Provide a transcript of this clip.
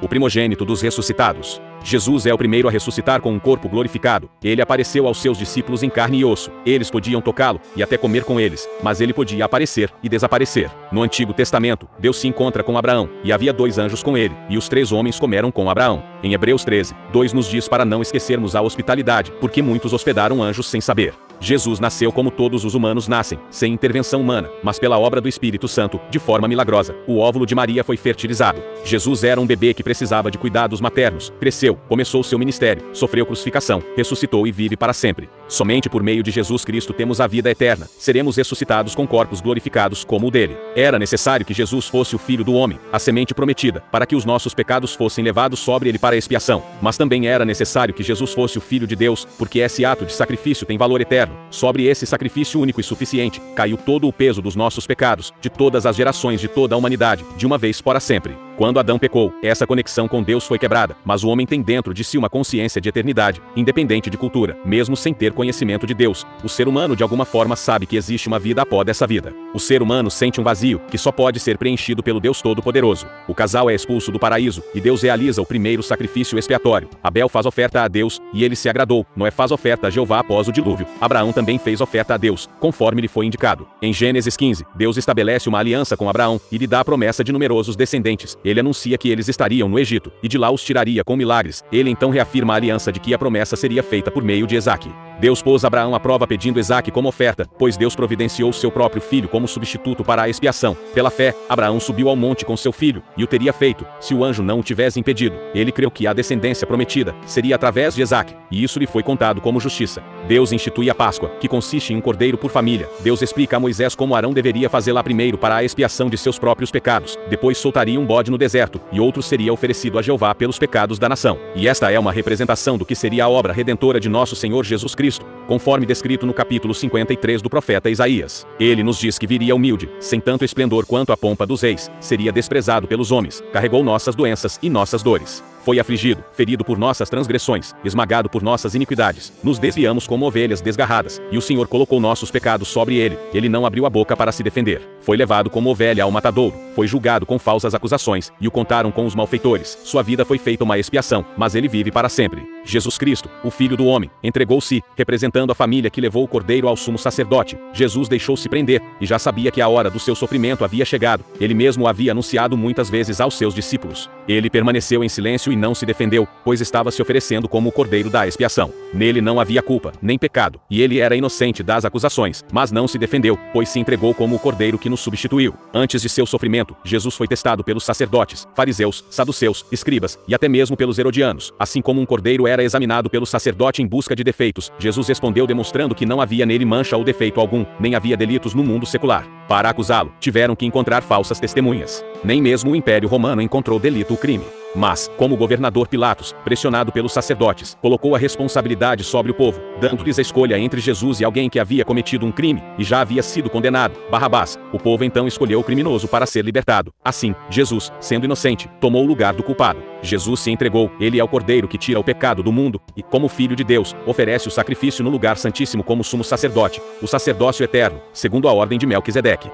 o primogênito dos ressuscitados. Jesus é o primeiro a ressuscitar com um corpo glorificado. Ele apareceu aos seus discípulos em carne e osso. Eles podiam tocá-lo e até comer com eles, mas ele podia aparecer e desaparecer. No Antigo Testamento, Deus se encontra com Abraão, e havia 2 anjos com ele, e os 3 homens comeram com Abraão. Em Hebreus 13:2 nos diz para não esquecermos a hospitalidade, porque muitos hospedaram anjos sem saber. Jesus nasceu como todos os humanos nascem, sem intervenção humana, mas pela obra do Espírito Santo, de forma milagrosa. O óvulo de Maria foi fertilizado. Jesus era um bebê que precisava de cuidados maternos. Cresceu, começou seu ministério, sofreu crucificação, ressuscitou e vive para sempre. Somente por meio de Jesus Cristo temos a vida eterna. Seremos ressuscitados com corpos glorificados como o dele. Era necessário que Jesus fosse o Filho do homem, a semente prometida, para que os nossos pecados fossem levados sobre ele para a expiação. Mas também era necessário que Jesus fosse o Filho de Deus, porque esse ato de sacrifício tem valor eterno. Sobre esse sacrifício único e suficiente, caiu todo o peso dos nossos pecados, de todas as gerações de toda a humanidade, de uma vez para sempre. Quando Adão pecou, essa conexão com Deus foi quebrada, mas o homem tem dentro de si uma consciência de eternidade, independente de cultura, mesmo sem ter conhecimento de Deus. O ser humano de alguma forma sabe que existe uma vida após essa vida. O ser humano sente um vazio, que só pode ser preenchido pelo Deus Todo-Poderoso. O casal é expulso do paraíso, e Deus realiza o primeiro sacrifício expiatório. Abel faz oferta a Deus, e ele se agradou. Noé faz oferta a Jeová após o dilúvio. Abraão também fez oferta a Deus, conforme lhe foi indicado. Em Gênesis 15, Deus estabelece uma aliança com Abraão, e lhe dá a promessa de numerosos descendentes. Ele anuncia que eles estariam no Egito, e de lá os tiraria com milagres. Ele então reafirma a aliança de que a promessa seria feita por meio de Isaque. Deus pôs Abraão à prova pedindo Isaque como oferta, pois Deus providenciou seu próprio filho como substituto para a expiação. Pela fé, Abraão subiu ao monte com seu filho, e o teria feito, se o anjo não o tivesse impedido. Ele creu que a descendência prometida seria através de Isaque, e isso lhe foi contado como justiça. Deus institui a Páscoa, que consiste em um cordeiro por família. Deus explica a Moisés como Arão deveria fazê-la primeiro para a expiação de seus próprios pecados. Depois soltaria um bode no deserto, e outro seria oferecido a Jeová pelos pecados da nação. E esta é uma representação do que seria a obra redentora de nosso Senhor Jesus Cristo, conforme descrito no capítulo 53 do profeta Isaías. Ele nos diz que viria humilde, sem tanto esplendor quanto a pompa dos reis, seria desprezado pelos homens, carregou nossas doenças e nossas dores. Foi afligido, ferido por nossas transgressões, esmagado por nossas iniquidades. Nos desviamos como ovelhas desgarradas, e o Senhor colocou nossos pecados sobre ele. Ele não abriu a boca para se defender. Foi levado como ovelha ao matadouro, foi julgado com falsas acusações, e o contaram com os malfeitores. Sua vida foi feita uma expiação, mas ele vive para sempre. Jesus Cristo, o Filho do homem, entregou-se, representando a família que levou o cordeiro ao sumo sacerdote. Jesus deixou-se prender, e já sabia que a hora do seu sofrimento havia chegado. Ele mesmo o havia anunciado muitas vezes aos seus discípulos. Ele permaneceu em silêncio e não se defendeu, pois estava se oferecendo como o cordeiro da expiação. Nele não havia culpa, nem pecado, e ele era inocente das acusações, mas não se defendeu, pois se entregou como o cordeiro que nos substituiu. Antes de seu sofrimento, Jesus foi testado pelos sacerdotes, fariseus, saduceus, escribas, e até mesmo pelos herodianos. Assim como um cordeiro era examinado pelo sacerdote em busca de defeitos, Jesus respondeu demonstrando que não havia nele mancha ou defeito algum, nem havia delitos no mundo secular. Para acusá-lo, tiveram que encontrar falsas testemunhas. Nem mesmo o Império Romano encontrou delito ou crime. Mas, como governador Pilatos, pressionado pelos sacerdotes, colocou a responsabilidade sobre o povo, dando-lhes a escolha entre Jesus e alguém que havia cometido um crime, e já havia sido condenado, Barrabás. O povo então escolheu o criminoso para ser libertado. Assim, Jesus, sendo inocente, tomou o lugar do culpado. Jesus se entregou, ele é o cordeiro que tira o pecado do mundo, e como Filho de Deus, oferece o sacrifício no lugar santíssimo como sumo sacerdote, o sacerdócio eterno, segundo a ordem de Melquisedeque.